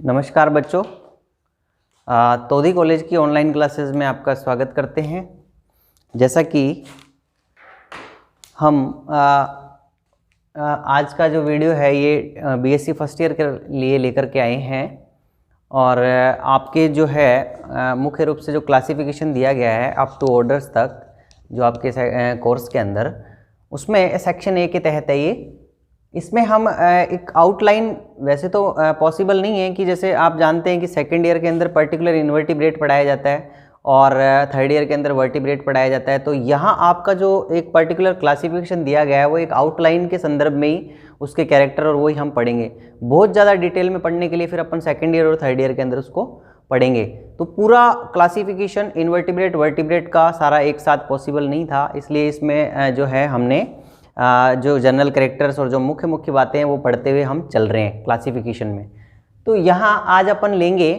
नमस्कार बच्चों, तोदी कॉलेज की ऑनलाइन क्लासेस में आपका स्वागत करते हैं। जैसा कि हम आज का जो वीडियो है ये बीएससी फर्स्ट ईयर के लिए लेकर के आए हैं और आपके जो है मुख्य रूप से जो क्लासिफिकेशन दिया गया है अप टू ऑर्डर्स तक जो आपके कोर्स के अंदर, उसमें सेक्शन ए के तहत है ये। इसमें हम एक आउटलाइन, वैसे तो पॉसिबल नहीं है कि जैसे आप जानते हैं कि सेकेंड ईयर के अंदर पर्टिकुलर इन्वर्टिब्रेट पढ़ाया जाता है और थर्ड ईयर के अंदर वर्टिब्रेट पढ़ाया जाता है, तो यहाँ आपका जो एक पर्टिकुलर क्लासिफिकेशन दिया गया है वो एक आउटलाइन के संदर्भ में ही उसके कैरेक्टर और वही हम पढ़ेंगे। बहुत ज़्यादा डिटेल में पढ़ने के लिए फिर अपन सेकेंड ईयर और थर्ड ईयर के अंदर उसको पढ़ेंगे। तो पूरा क्लासिफिकेशन इन्वर्टिब्रेट वर्टिब्रेट का सारा एक साथ पॉसिबल नहीं था, इसलिए इसमें जो है हमने जो जनरल कैरेक्टर्स और जो मुख्य मुख्य बातें हैं वो पढ़ते हुए हम चल रहे हैं क्लासिफिकेशन में। तो यहाँ आज अपन लेंगे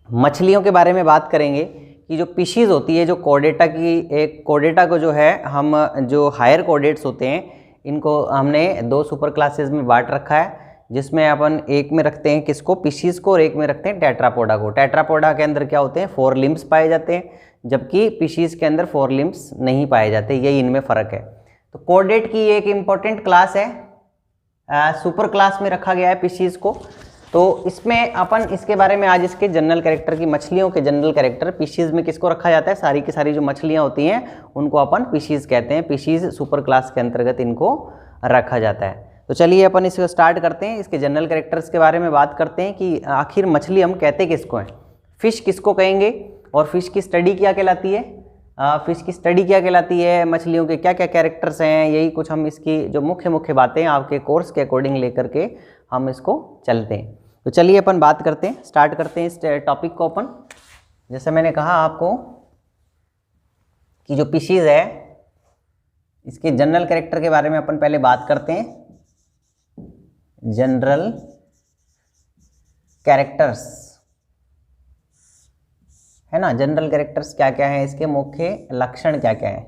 मछलियों के बारे में बात करेंगे कि जो फिशीज़ होती है, जो कॉर्डेटा की एक कॉर्डेटा को जो है हम जो हायर कॉर्डेट्स होते हैं इनको हमने दो सुपर क्लासेस में बांट रखा है, जिसमें अपन एक में रखते हैं किसको, फिशीज़ को, और एक में रखते हैं टेट्रापोडा को। टेट्रापोडा के अंदर क्या होते हैं, 4 लिम्ब्स पाए जाते हैं, जबकि फिशीज़ के अंदर 4 लिम्ब्स नहीं पाए जाते, यही इनमें फ़र्क है। तो कॉर्डेट की एक इम्पॉर्टेंट क्लास है, सुपर क्लास में रखा गया है फिशीज़ को। तो इसमें अपन इसके बारे में आज इसके जनरल कैरेक्टर की, मछलियों के जनरल कैरेक्टर फिशीज़ में किसको रखा जाता है, सारी की सारी जो मछलियां होती हैं उनको अपन फिशीज़ कहते हैं। फिशीज़ सुपर क्लास के अंतर्गत इनको रखा जाता है। तो चलिए अपन इसको स्टार्ट करते हैं, इसके जनरल कैरेक्टर्स के बारे में बात करते हैं कि आखिर मछली हम कहते किसको हैं, फिश किसको कहेंगे और फिश की स्टडी क्या कहलाती है, फिश की स्टडी क्या कहलाती है, मछलियों के क्या क्या कैरेक्टर्स हैं, यही कुछ हम इसकी जो मुख्य मुख्य बातें आपके कोर्स के अकॉर्डिंग लेकर के हम इसको चलते हैं। तो चलिए अपन बात करते हैं, स्टार्ट करते हैं इस टॉपिक को अपन। जैसे मैंने कहा आपको कि जो फिशीज़ है इसके जनरल कैरेक्टर के बारे में अपन पहले बात करते हैं। जनरल कैरेक्टर्स है ना, जनरल कैरेक्टर्स क्या क्या है, इसके मुख्य लक्षण क्या क्या है,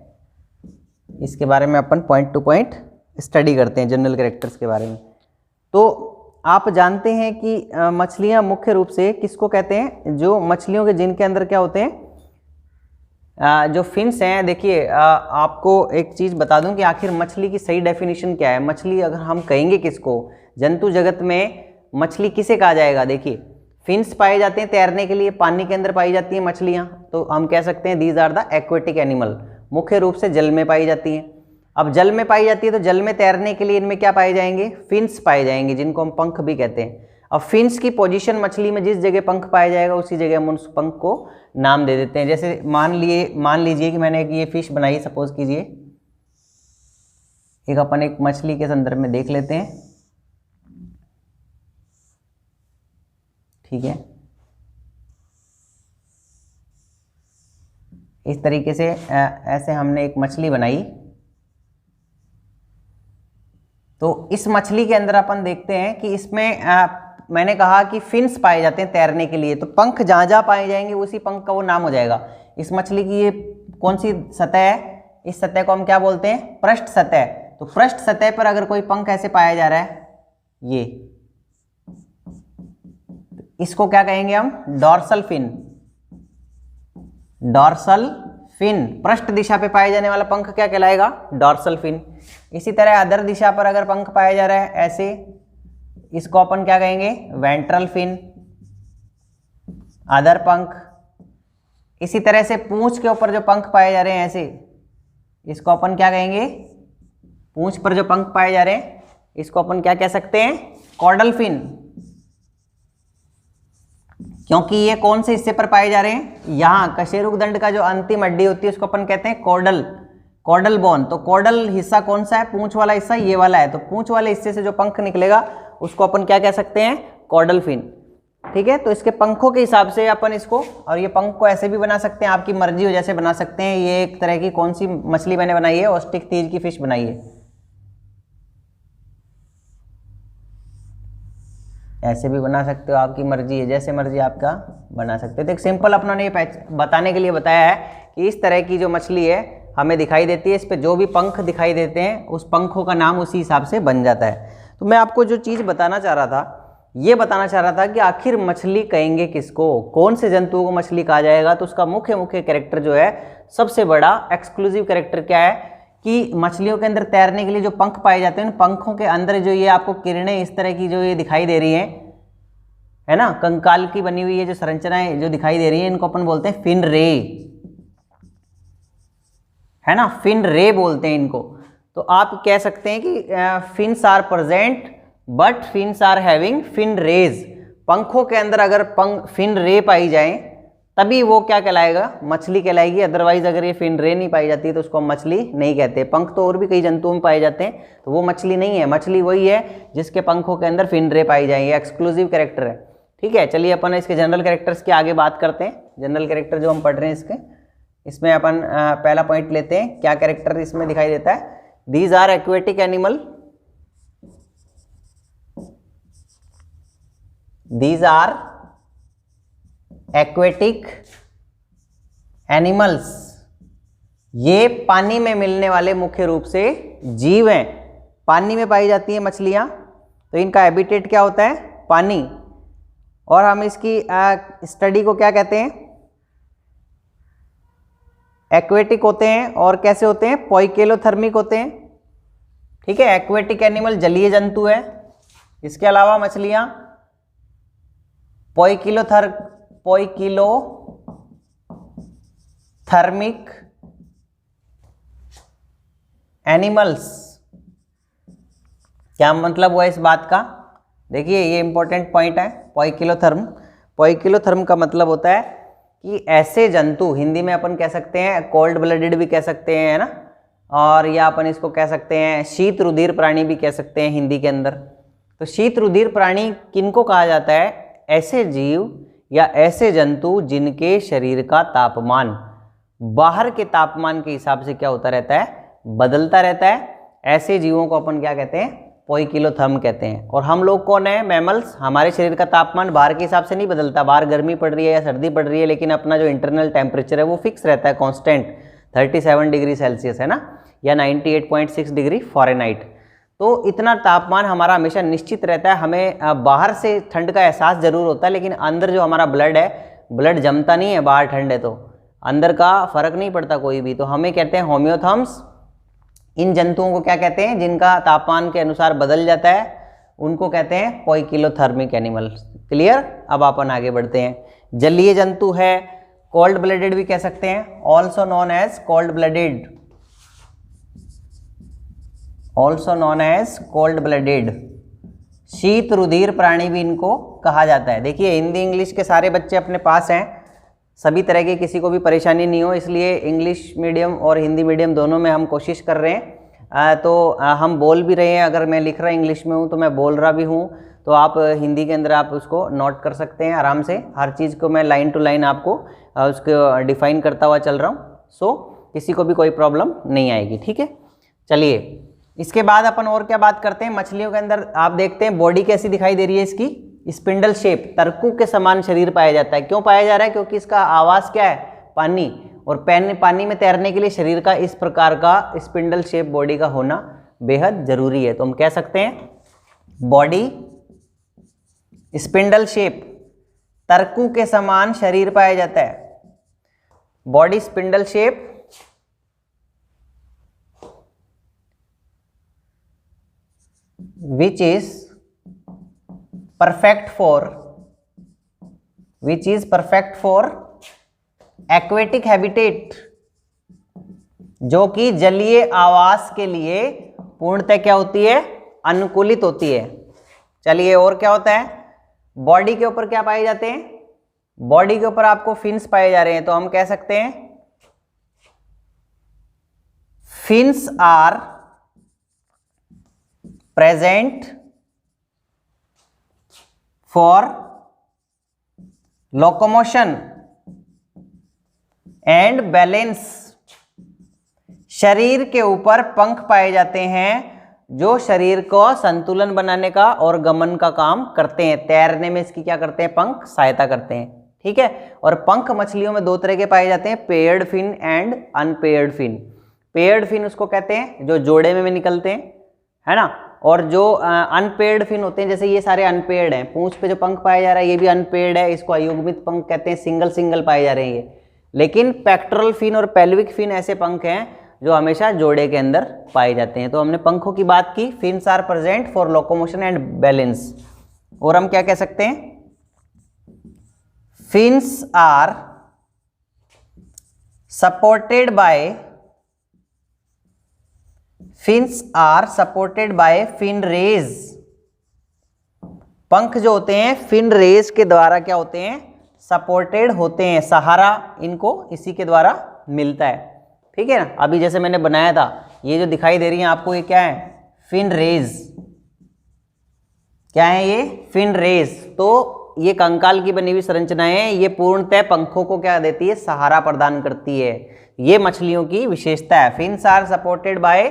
इसके बारे में अपन पॉइंट टू पॉइंट स्टडी करते हैं जनरल कैरेक्टर्स के बारे में। तो आप जानते हैं कि मछलियां मुख्य रूप से किसको कहते हैं, जो मछलियों के जिनके अंदर क्या होते हैं, जो फिन्स हैं। देखिए आपको एक चीज़ बता दूं कि आखिर मछली की सही डेफिनेशन क्या है। मछली अगर हम कहेंगे किसको, जंतु जगत में मछली किसे कहा जाएगा, देखिए फिन्स पाए जाते हैं तैरने के लिए, पानी के अंदर पाई जाती हैं मछलियां, तो हम कह सकते हैं these are the aquatic animal, मुख्य रूप से जल में पाई जाती हैं। अब जल में पाई जाती है तो जल में तैरने के लिए इनमें क्या पाए जाएंगे, फिन्स पाए जाएंगे, जिनको हम पंख भी कहते हैं। अब फिन्स की पोजीशन मछली में जिस जगह पंख पाया जाएगा उसी जगह हम उस पंख को नाम दे देते हैं। जैसे मान लीजिए कि मैंने एक ये फिश बनाई, सपोज कीजिए, एक अपन एक मछली के संदर्भ में देख लेते हैं, ठीक है। इस तरीके से ऐसे हमने एक मछली बनाई। तो इस मछली के अंदर अपन देखते हैं कि इसमें मैंने कहा कि फिन्स पाए जाते हैं तैरने के लिए, तो पंख जहाँ जहाँ पाए जाएंगे उसी पंख का वो नाम हो जाएगा। इस मछली की ये कौन सी सतह है, इस सतह को हम क्या बोलते हैं, पृष्ठ सतह। तो पृष्ठ सतह पर अगर कोई पंख ऐसे पाया जा रहा है, ये इसको क्या कहेंगे हम, डॉर्सल फिन। डॉर्सल फिन, पृष्ठ दिशा पे पाए जाने वाला पंख क्या कहलाएगा, डॉर्सल फिन। इसी तरह अदर दिशा पर अगर पंख पाया जा रहा है ऐसे, इसको अपन क्या कहेंगे, वेंट्रल फिन, अदर पंख। इसी तरह से पूंछ के ऊपर जो पंख पाए जा रहे हैं ऐसे, इसको अपन क्या कहेंगे, पूंछ पर जो पंख पाए जा रहे हैं इसको अपन क्या कह सकते हैं, कॉर्डल फिन, क्योंकि ये कौन से हिस्से पर पाए जा रहे हैं, यहाँ कशेरुकदंड का जो अंतिम हड्डी होती है उसको अपन कहते हैं कॉर्डल बोन। तो कॉर्डल हिस्सा कौन सा है, पूंछ वाला हिस्सा ये वाला है, तो पूंछ वाले हिस्से से जो पंख निकलेगा उसको अपन क्या कह सकते हैं, कॉर्डल फिन, ठीक है। तो इसके पंखों के हिसाब से अपन इसको, और ये पंख को ऐसे भी बना सकते हैं, आपकी मर्जी हो जैसे बना सकते हैं। ये एक तरह की कौन सी मछली मैंने बनाई है, ऑस्टिक तीज की फिश बनाई है, ऐसे भी बना सकते हो, आपकी मर्जी है, जैसे मर्जी आपका बना सकते हो। तो एक सिंपल अपना ने बताने के लिए बताया है कि इस तरह की जो मछली है हमें दिखाई देती है, इस पे जो भी पंख दिखाई देते हैं उस पंखों का नाम उसी हिसाब से बन जाता है। तो मैं आपको जो चीज़ बताना चाह रहा था ये बताना चाह रहा था कि आखिर मछली कहेंगे किसको, कौन से जंतुओं को मछली कहा जाएगा। तो उसका मुख्य कैरेक्टर जो है, सबसे बड़ा एक्सक्लूसिव कैरेक्टर क्या है कि मछलियों के अंदर तैरने के लिए जो पंख पाए जाते हैं, उन पंखों के अंदर जो ये आपको किरणें इस तरह की जो ये दिखाई दे रही हैं, है ना, कंकाल की बनी हुई है जो संरचनाएं जो दिखाई दे रही हैं, इनको अपन बोलते हैं फिन रे, है ना, फिन रे बोलते हैं इनको। तो आप कह सकते हैं कि fins are present but fins are having fin rays. पंखों के अंदर अगर फिन रे पाई जाए तभी वो क्या कहलाएगा, मछली कहलाएगी। अदरवाइज अगर ये फिन रे नहीं पाई जाती तो उसको हम मछली नहीं कहते। पंख तो और भी कई जंतुओं में पाए जाते हैं, तो वो मछली नहीं है। मछली वही है जिसके पंखों के अंदर फिन रे पाई जाए, ये एक्सक्लूसिव कैरेक्टर है। ठीक है, चलिए अपन इसके जनरल कैरेक्टर्स की आगे बात करते हैं। जनरल कैरेक्टर जो हम पढ़ रहे हैं इसमें अपन पहला पॉइंट लेते हैं। क्या कैरेक्टर इसमें दिखाई देता है, these are aquatic animal, these are aquatic animals, ये पानी में मिलने वाले मुख्य रूप से जीव हैं। पानी में पाई जाती हैं मछलियां, तो इनका हैबिटेट क्या होता है, पानी। और हम इसकी स्टडी को क्या कहते हैं, एक्वेटिक होते हैं। और कैसे होते हैं, पोइकेलोथर्मिक होते हैं। ठीक है, एक्वेटिक एनिमल जलीय जंतु है। इसके अलावा मछलियां पोइकिलोथर्मिक एनिमल्स। क्या मतलब हुआ इस बात का, देखिए ये इंपॉर्टेंट पॉइंट है। पोइकिलोथर्म का मतलब होता है कि ऐसे जंतु, हिंदी में अपन कह सकते हैं कोल्ड ब्लडेड भी कह सकते हैं, है ना, और या अपन इसको कह सकते हैं शीत रुधिर प्राणी भी कह सकते हैं हिंदी के अंदर। तो शीत रुधिर प्राणी किनको कहा जाता है, ऐसे जीव या ऐसे जंतु जिनके शरीर का तापमान बाहर के तापमान के हिसाब से क्या होता रहता है, बदलता रहता है। ऐसे जीवों को अपन क्या कहते हैं, पोइकिलोथर्म कहते हैं। और हम लोग कौन है, मैमल्स। हमारे शरीर का तापमान बाहर के हिसाब से नहीं बदलता, बाहर गर्मी पड़ रही है या सर्दी पड़ रही है, लेकिन अपना जो इंटरनल टेम्परेचर है वो फिक्स रहता है, कांस्टेंट 37 डिग्री सेल्सियस, है ना, या 98.6 डिग्री फ़ारेनहाइट। तो इतना तापमान हमारा हमेशा निश्चित रहता है। हमें बाहर से ठंड का एहसास जरूर होता है, लेकिन अंदर जो हमारा ब्लड है, ब्लड जमता नहीं है। बाहर ठंड है तो अंदर का फर्क नहीं पड़ता कोई भी। तो हमें कहते हैं होम्योथर्म्स। इन जंतुओं को क्या कहते हैं, जिनका तापमान के अनुसार बदल जाता है, उनको कहते हैं पोइकिलोथर्मिक एनिमल। क्लियर। अब अपन आगे बढ़ते हैं। जलीय जंतु है, कोल्ड ब्लडेड भी कह सकते हैं, also known as cold blooded, also known as cold blooded. शीत रुधिर प्राणी भी इनको कहा जाता है। देखिए हिंदी इंग्लिश के सारे बच्चे अपने पास हैं, सभी तरह की किसी को भी परेशानी नहीं हो, इसलिए इंग्लिश मीडियम और हिंदी मीडियम दोनों में हम कोशिश कर रहे हैं। तो हम बोल भी रहे हैं, अगर मैं लिख रहा इंग्लिश में हूँ तो मैं बोल रहा भी हूँ, तो आप हिंदी के अंदर आप उसको नोट कर सकते हैं आराम से। हर चीज़ को मैं लाइन टू लाइन आपको उसको डिफाइन करता हुआ चल रहा हूँ, सो किसी को भी कोई प्रॉब्लम नहीं आएगी। ठीक है, चलिए इसके बाद अपन और क्या बात करते हैं। मछलियों के अंदर आप देखते हैं बॉडी कैसी दिखाई दे रही है, इसकी स्पिंडल शेप, तरकू के समान शरीर पाया जाता है। क्यों पाया जा रहा है, क्योंकि इसका आवास क्या है, पानी। और पानी में तैरने के लिए शरीर का इस प्रकार का स्पिंडल शेप बॉडी का होना बेहद जरूरी है। तो हम कह सकते हैं बॉडी स्पिंडल शेप, तरकू के समान शरीर पाया जाता है। Body spindle shape which is perfect for aquatic habitat, जो कि जलीय आवास के लिए पूर्णतः क्या होती है, अनुकूलित होती है। चलिए और क्या होता है, बॉडी के ऊपर क्या पाए जाते हैं, बॉडी के ऊपर आपको फिन्स पाए जा रहे हैं, तो हम कह सकते हैं fins are present for locomotion and balance। शरीर के ऊपर पंख पाए जाते हैं जो शरीर को संतुलन बनाने का और गमन का काम करते हैं। तैरने में इसकी क्या करते हैं, पंख सहायता करते हैं। ठीक है, और पंख मछलियों में दो तरह के पाए जाते हैं, paired fin and unpaired fin. Paired fin उसको कहते हैं जो जोड़े में निकलते हैं, है ना, और जो अनपेयर्ड फिन होते हैं, जैसे ये सारे अनपेयर्ड हैं, पूंछ पे जो पंख पाया जा रहा है ये भी अनपेयर्ड है, इसको अयुग्मित पंख कहते हैं, सिंगल सिंगल पाए जा रहे हैं ये। लेकिन पेक्टोरल फिन और पेल्विक फिन ऐसे पंख हैं जो हमेशा जोड़े के अंदर पाए जाते हैं। तो हमने पंखों की बात की, fins are present for locomotion and balance. और हम क्या कह सकते हैं, fins are supported by fin rays. पंख जो होते हैं फिन रेज के द्वारा क्या होते हैं, सपोर्टेड होते हैं, सहारा इनको इसी के द्वारा मिलता है। ठीक है ना, अभी जैसे मैंने बनाया था, ये जो दिखाई दे रही है आपको, ये क्या है, फिन रेज। क्या है ये, फिन रेज। तो ये कंकाल की बनी हुई संरचनाएं हैं, ये पूर्णतः पंखों को क्या देती है, सहारा प्रदान करती है। ये मछलियों की विशेषता है। Fins are supported by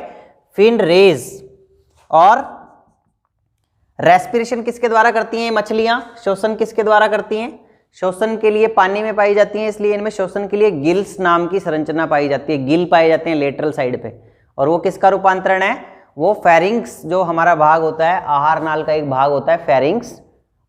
fin rays. और रेस्पिरेशन किसके द्वारा करती हैं मछलियां, शोषण किसके द्वारा करती हैं, शोषण के लिए पानी में पाई जाती हैं, इसलिए इनमें शोषण के लिए गिल्स नाम की संरचना पाई जाती है, गिल पाए जाते हैं लेटरल साइड पे। और वो किसका रूपांतरण है, वो फेरिंग्स जो हमारा भाग होता है, आहार नाल का एक भाग होता है फेरिंग्स,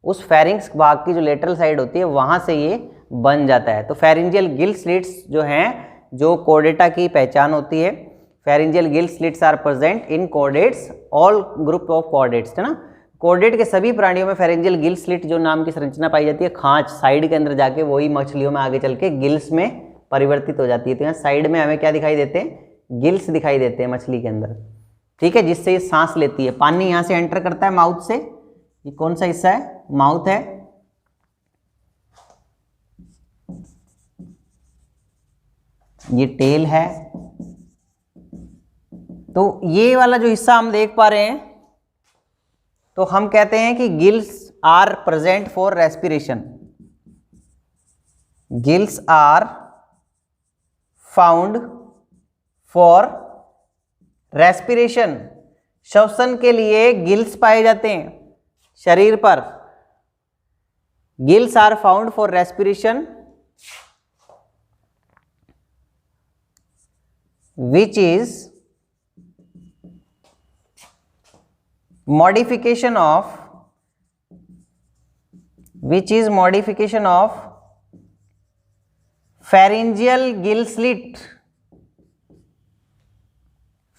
उस फेरिंग्स भाग की जो लेटरल साइड होती है वहां से ये बन जाता है। तो फेरिंजियल गिल स्लिट्स जो हैं, जो कोर्डेटा की पहचान होती है, pharyngeal gill slits are present in chordates, all group of chordates, है ना। कॉर्डेट के सभी प्राणियों में फेरिंजियल गिल स्लिट जो नाम की संरचना पाई जाती है, खांच साइड के अंदर जाके वही मछलियों में आगे चल के गिल्स में परिवर्तित हो जाती है। तो यहाँ साइड में हमें क्या दिखाई देते हैं, गिल्स दिखाई देते हैं मछली के अंदर। ठीक है, जिससे ये सांस लेती है, पानी यहाँ से एंटर करता है माउथ से। ये कौन सा हिस्सा है, माउथ है। ये टेल है। तो ये वाला जो हिस्सा हम देख पा रहे हैं, तो हम कहते हैं कि gills are present for respiration. Gills are found for respiration. श्वसन के लिए गिल्स पाए जाते हैं शरीर पर। Gills are found for respiration which is modification of pharyngeal gill slit,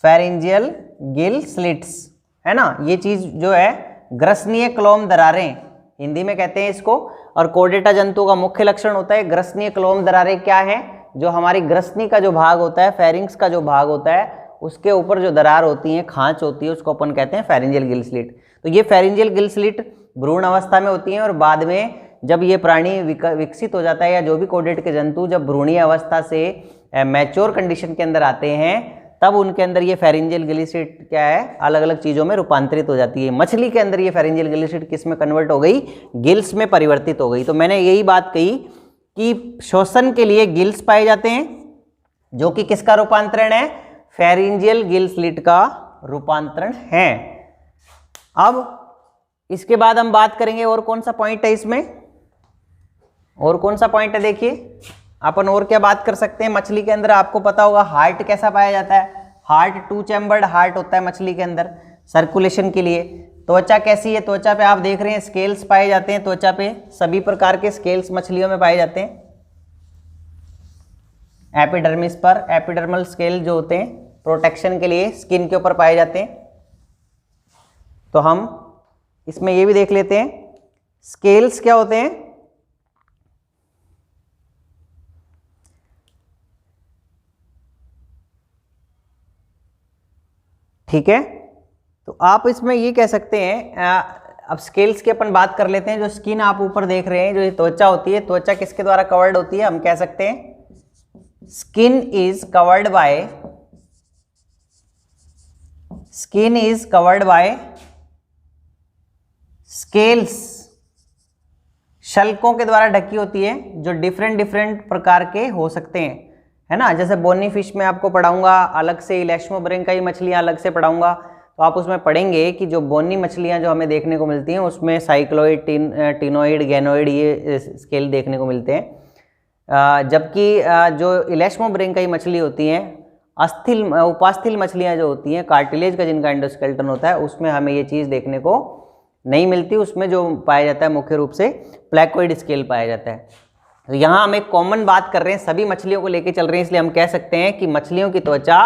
pharyngeal gill slits, है ना। ये चीज जो है ग्रसनीय क्लोम दरारें हिंदी में कहते हैं इसको। और कोर्डेटा जंतु का मुख्य लक्षण होता है ग्रसनीय क्लोम दरारें। क्या है, जो हमारी ग्रसनी का जो भाग होता है, फेरिंग्स का जो भाग होता है, उसके ऊपर जो दरार होती है, खांच होती है, उसको अपन कहते हैं फेरिंजियल गिल स्लिट। तो ये फेरिंजियल गिल स्लिट भ्रूण अवस्था में होती हैं, और बाद में जब ये प्राणी विकसित हो जाता है, या जो भी कोर्डेट के जंतु जब भ्रूणीय अवस्था से मैच्योर कंडीशन के अंदर आते हैं, तब उनके अंदर ये फेरिंजियल गिल स्लिट क्या है, अलग अलग चीज़ों में रूपांतरित हो जाती है। मछली के अंदर ये फेरिंजियल गिल स्लिट किस में कन्वर्ट हो गई, गिल्स में परिवर्तित हो गई। तो मैंने यही बात कही कि श्वसन के लिए गिल्स पाए जाते हैं, जो कि किसका रूपांतरण है, फेरिंजियल गिल स्लिट का रूपांतरण है। अब इसके बाद हम बात करेंगे और कौन सा पॉइंट है इसमें, और कौन सा पॉइंट है, देखिए अपन और क्या बात कर सकते हैं। मछली के अंदर आपको पता होगा हार्ट कैसा पाया जाता है, हार्ट 2 चैम्बर्ड हार्ट होता है मछली के अंदर सर्कुलेशन के लिए। त्वचा कैसी है, त्वचा पे आप देख रहे हैं स्केल्स पाए जाते हैं, त्वचा पे सभी प्रकार के स्केल्स मछलियों में पाए जाते हैं। एपिडर्मिस पर एपिडर्मल स्केल जो होते हैं प्रोटेक्शन के लिए स्किन के ऊपर पाए जाते हैं। तो हम इसमें ये भी देख लेते हैं स्केल्स क्या होते हैं। ठीक है, तो आप इसमें ये कह सकते हैं, अब स्केल्स की अपन बात कर लेते हैं। जो स्किन आप ऊपर देख रहे हैं, जो ये त्वचा होती है, त्वचा किसके द्वारा कवर्ड होती है, हम कह सकते हैं skin is covered by scales. शल्कों के द्वारा ढकी होती है, जो डिफरेंट प्रकार के हो सकते हैं, है ना। जैसे बोनी फिश में आपको पढ़ाऊंगा अलग से, इलेक्ट्रोब्रेंकाई मछलियां अलग से पढ़ाऊंगा, तो आप उसमें पढ़ेंगे कि जो बोनी मछलियां जो हमें देखने को मिलती हैं, उसमें साइक्लोइड, टिनोइड, गैनोइड ये स्केल देखने को मिलते हैं। जबकि जो इलेक्ट्रोब्रेंकाई मछली होती हैं, अस्थिल उपास्थि मछलियाँ जो होती हैं, कार्टिलेज का जिनका एंडोस्केलेटन होता है, उसमें हमें ये चीज़ देखने को नहीं मिलती। उसमें जो पाया जाता है मुख्य रूप से प्लेकोइड स्केल पाया जाता है। तो यहाँ हम एक कॉमन बात कर रहे हैं, सभी मछलियों को लेके चल रहे हैं, इसलिए हम कह सकते हैं कि मछलियों की त्वचा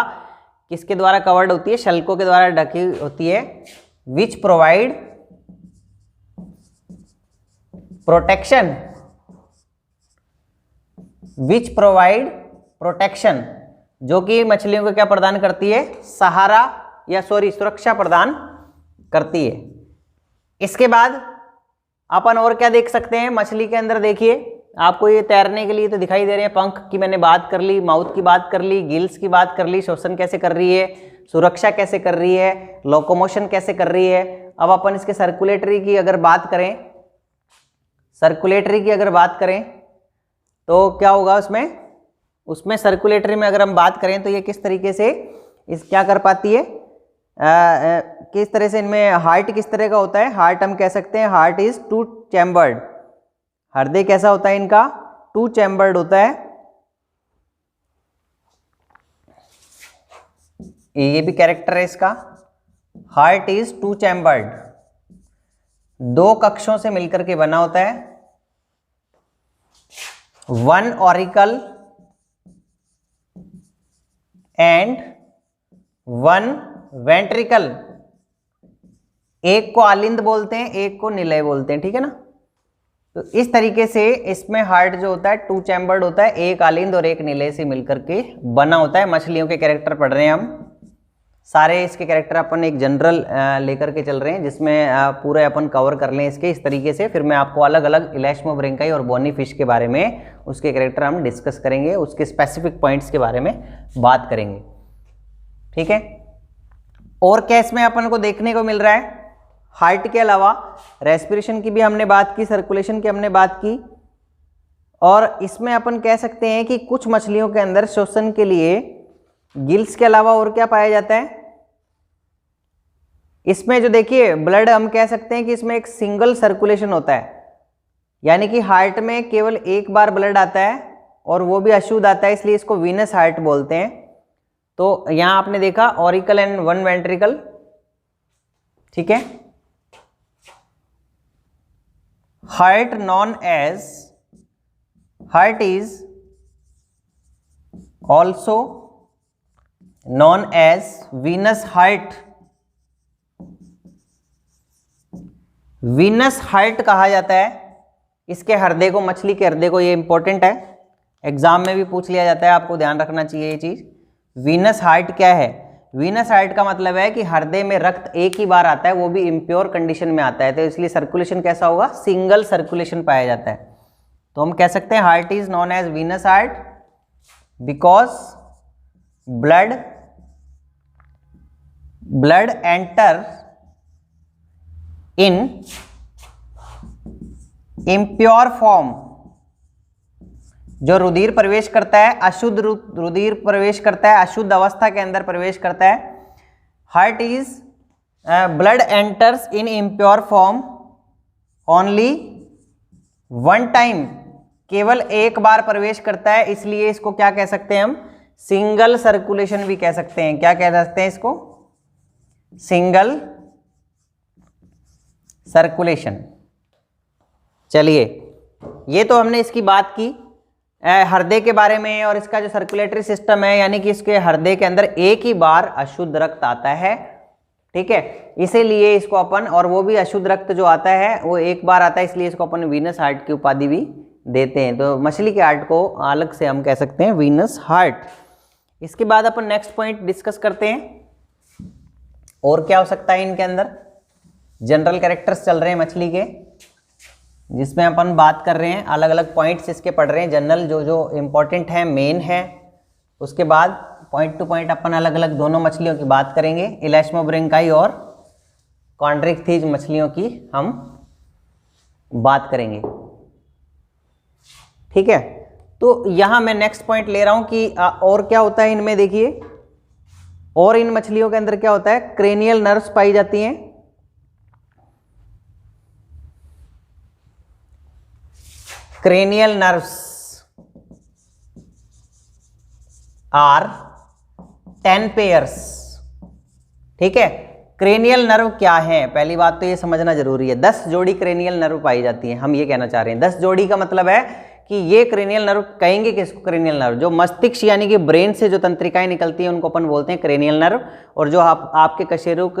किसके द्वारा कवर्ड होती है? शल्कों के द्वारा ढकी होती है। Which provide protection, which provide protection, जो कि मछलियों को क्या प्रदान करती है? सहारा या सुरक्षा प्रदान करती है। इसके बाद अपन और क्या देख सकते हैं मछली के अंदर? देखिए आपको ये तैरने के लिए तो दिखाई दे रहे हैं, पंख की मैंने बात कर ली, माउथ की बात कर ली, गिल्स की बात कर ली, श्वसन कैसे कर रही है, सुरक्षा कैसे कर रही है, लोकोमोशन कैसे कर रही है। अब अपन इसके सर्कुलेटरी की अगर बात करें, सर्कुलेटरी की अगर बात करें तो क्या होगा उसमें सर्कुलेटरी में अगर हम बात करें तो ये किस तरीके से क्या कर पाती है, किस तरह से इनमें हार्ट किस तरह का होता है? हार्ट हम कह सकते हैं हार्ट इज 2 चैम्बर्ड। हृदय कैसा होता है इनका? 2 चैम्बर्ड होता है। ये भी कैरेक्टर है इसका, हार्ट इज 2 चैम्बर्ड, 2 कक्षों से मिलकर के बना होता है। 1 ऑरिकल एंड 1 वेंट्रिकल। एक को आलिंद बोलते हैं, एक को निलय बोलते हैं, ठीक है ना। तो इस तरीके से इसमें हार्ट जो होता है 2 चैम्बर्ड होता है, एक आलिंद और एक निलय से मिलकर के बना होता है। मछलियों के कैरेक्टर पढ़ रहे हैं हम, सारे इसके कैरेक्टर अपन एक जनरल लेकर के चल रहे हैं, जिसमें पूरे अपन कवर कर लें इसके इस तरीके से। फिर मैं आपको अलग अलग इलास्मोब्रेंकाई और बोनी फिश के बारे में, उसके कैरेक्टर हम डिस्कस करेंगे, उसके स्पेसिफिक पॉइंट्स के बारे में बात करेंगे, ठीक है। और क्या इसमें अपन को देखने को मिल रहा है? हार्ट के अलावा रेस्पिरेशन की भी हमने बात की, सर्कुलेशन की हमने बात की, और इसमें अपन कह सकते हैं कि कुछ मछलियों के अंदर श्वसन के लिए गिल्स के अलावा और क्या पाया जाता है? इसमें जो देखिए ब्लड, हम कह सकते हैं कि इसमें एक सिंगल सर्कुलेशन होता है, यानी कि हार्ट में केवल एक बार ब्लड आता है और वो भी अशुद्ध आता है, इसलिए इसको वीनस हार्ट बोलते हैं। तो यहां आपने देखा ऑरिकल एंड 1 वेंट्रिकल, ठीक है। Heart is also known as venous heart. Venous heart कहा जाता है इसके हृदय को, मछली के हृदय को। ये इंपॉर्टेंट है, एग्जाम में भी पूछ लिया जाता है, आपको ध्यान रखना चाहिए ये चीज। वीनस हार्ट क्या है? वीनस हार्ट का मतलब है कि हृदय में रक्त एक ही बार आता है, वो भी इम्प्योर कंडीशन में आता है, तो इसलिए सर्कुलेशन कैसा होगा? सिंगल सर्कुलेशन पाया जाता है। तो हम कह सकते हैं heart is known as venous heart because blood enter in impure form. जो रुधिर प्रवेश करता है, अशुद्ध रुधिर प्रवेश करता है, अशुद्ध अवस्था के अंदर प्रवेश करता है। Heart is blood enters in impure form only 1 time, केवल एक बार प्रवेश करता है, इसलिए इसको क्या कह सकते हैं हम? सिंगल सर्कुलेशन भी कह सकते हैं। क्या कह सकते हैं इसको? Single circulation. चलिए, ये तो हमने इसकी बात की हृदय के बारे में, और इसका जो सर्कुलेटरी सिस्टम है, यानी कि इसके हृदय के अंदर एक ही बार अशुद्ध रक्त आता है, ठीक है, इसीलिए इसको अपन, और वो भी अशुद्ध रक्त जो आता है वो एक बार आता है, इसलिए इसको अपन वीनस हार्ट की उपाधि भी देते हैं। तो मछली के हार्ट को अलग से हम कह सकते हैं वीनस हार्ट। इसके बाद अपन नेक्स्ट पॉइंट डिस्कस करते हैं, और क्या हो सकता है इनके अंदर? जनरल कैरेक्टर्स चल रहे हैं मछली के, जिसमें अपन बात कर रहे हैं, अलग अलग पॉइंट्स इसके पढ़ रहे हैं, जनरल जो इंपॉर्टेंट है, मेन है। उसके बाद पॉइंट टू पॉइंट अपन अलग अलग दोनों मछलियों की बात करेंगे, इलास्मोब्रेंकाई और कॉन्ड्रिक्थिज मछलियों की हम बात करेंगे, ठीक है। तो यहां मैं नेक्स्ट पॉइंट ले रहा हूं कि और क्या होता है इनमें। देखिए, और इन मछलियों के अंदर क्या होता है? क्रेनियल नर्व्स पाई जाती हैं। Cranial nerves are 10 pairs. ठीक है, क्रेनियल नर्व क्या है, पहली बात तो ये समझना जरूरी है। 10 जोड़ी क्रेनियल नर्व पाई जाती है, हम ये कहना चाह रहे हैं। 10 जोड़ी का मतलब है कि ये क्रेनियल नर्व कहेंगे किसको, क्रेनियल नर्व। जो मस्तिष्क यानी कि ब्रेन से जो तंत्रिकाएं निकलती हैं उनको अपन बोलते हैं क्रेनियल नर्व, और जो आपके कशेरुक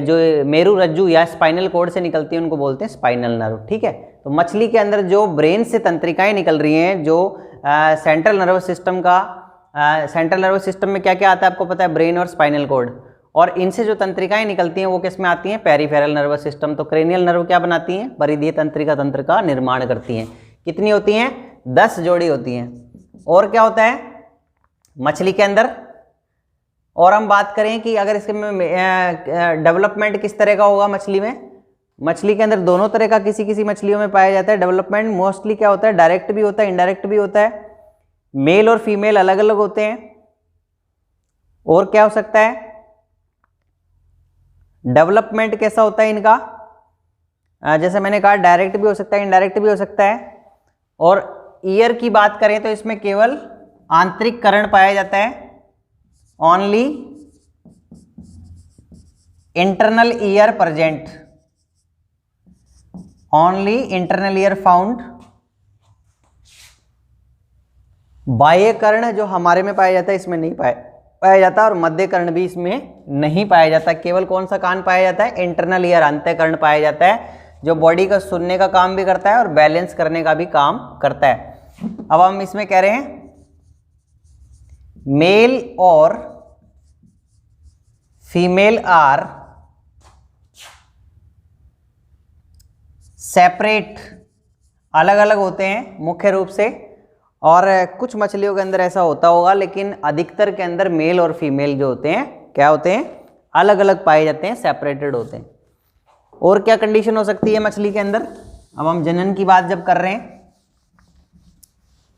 जो मेरु रज्जु या स्पाइनल कॉर्ड से निकलती है उनको बोलते हैं स्पाइनल नर्व। ठीक है, तो मछली के अंदर जो ब्रेन से तंत्रिकाएं निकल रही हैं, जो सेंट्रल नर्वस सिस्टम का सेंट्रल नर्वस सिस्टम में क्या क्या आता है आपको पता है, ब्रेन और स्पाइनल कॉर्ड, और इनसे जो तंत्रिकाएं निकलती हैं वो किस में आती हैं, पेरिफेरल नर्वस सिस्टम। तो क्रेनियल नर्व क्या बनाती हैं, परिधीय तंत्रिका तंत्र का निर्माण करती हैं। कितनी होती हैं, 10 जोड़ी होती हैं। और क्या होता है मछली के अंदर, और हम बात करें कि अगर इसके में डेवलपमेंट किस तरह का होगा मछली में, मछली के अंदर दोनों तरह का किसी किसी मछलियों में पाया जाता है डेवलपमेंट। मोस्टली क्या होता है, डायरेक्ट भी होता है, इनडायरेक्ट भी होता है। मेल और फीमेल अलग अलग होते हैं। और क्या हो सकता है, डेवलपमेंट कैसा होता है इनका, जैसे मैंने कहा डायरेक्ट भी हो सकता है, इनडायरेक्ट भी हो सकता है। और ईयर की बात करें तो इसमें केवल आंतरिक कर्ण पाया जाता है, only internal ear present, only internal ear found. बाह्य कर्ण जो हमारे में पाया जाता है इसमें नहीं पाया जाता, और मध्य कर्ण भी इसमें नहीं पाया जाता। केवल कौन सा कान पाया जाता है, इंटरनल ईयर अंतः कर्ण पाया जाता है, जो बॉडी का सुनने का काम भी करता है और बैलेंस करने का भी काम करता है। अब हम इसमें कह रहे हैं मेल और फीमेल आर सेपरेट, अलग अलग होते हैं मुख्य रूप से। और कुछ मछलियों के अंदर ऐसा होता होगा, लेकिन अधिकतर के अंदर मेल और फीमेल जो होते हैं क्या होते हैं, अलग अलग पाए जाते हैं, सेपरेटेड होते हैं। और क्या कंडीशन हो सकती है मछली के अंदर, अब हम जनन की बात जब कर रहे हैं,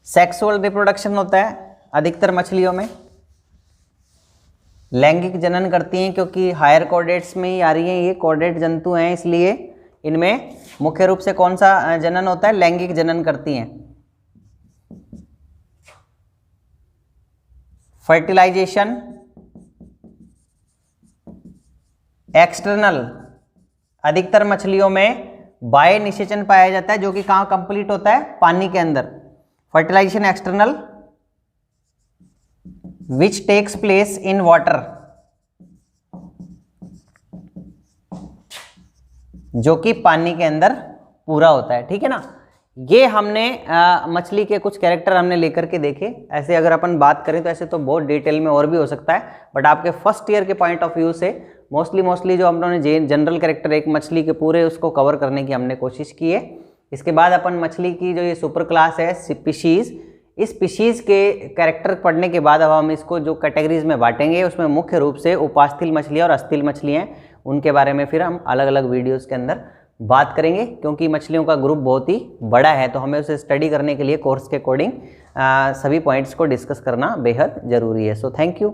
सेक्सुअल रिप्रोडक्शन होता है अधिकतर मछलियों में, लैंगिक जनन करती हैं, क्योंकि हायर कॉर्डेट्स में ही आ रही हैं, ये कॉर्डेट जंतु हैं, इसलिए इनमें मुख्य रूप से कौन सा जनन होता है, लैंगिक जनन करती हैं। फर्टिलाइजेशन एक्सटर्नल, अधिकतर मछलियों में बाह्य निषेचन पाया जाता है, जो कि कहाँ कंप्लीट होता है, पानी के अंदर। Fertilization external which takes place in water, जो कि पानी के अंदर पूरा होता है। ठीक है ना, ये हमने मछली के कुछ कैरेक्टर हमने लेकर के देखे। ऐसे अगर अपन बात करें तो ऐसे तो बहुत डिटेल में और भी हो सकता है, बट आपके फर्स्ट ईयर के पॉइंट ऑफ व्यू से मोस्टली जो हम लोगों ने जनरल कैरेक्टर एक मछली के पूरे उसको कवर करने की हमने कोशिश की है। इसके बाद अपन मछली की जो ये सुपर क्लास है स्पीशीज, इस स्पीशीज के कैरेक्टर पढ़ने के बाद अब हम इसको जो कैटेगरीज में बांटेंगे, उसमें मुख्य रूप से उपास्थल मछलियाँ और अस्थिल मछलियाँ, उनके बारे में फिर हम अलग अलग वीडियोज़ के अंदर बात करेंगे। क्योंकि मछलियों का ग्रुप बहुत ही बड़ा है, तो हमें उसे स्टडी करने के लिए कोर्स के अकॉर्डिंग सभी पॉइंट्स को डिस्कस करना बेहद ज़रूरी है। So thank you.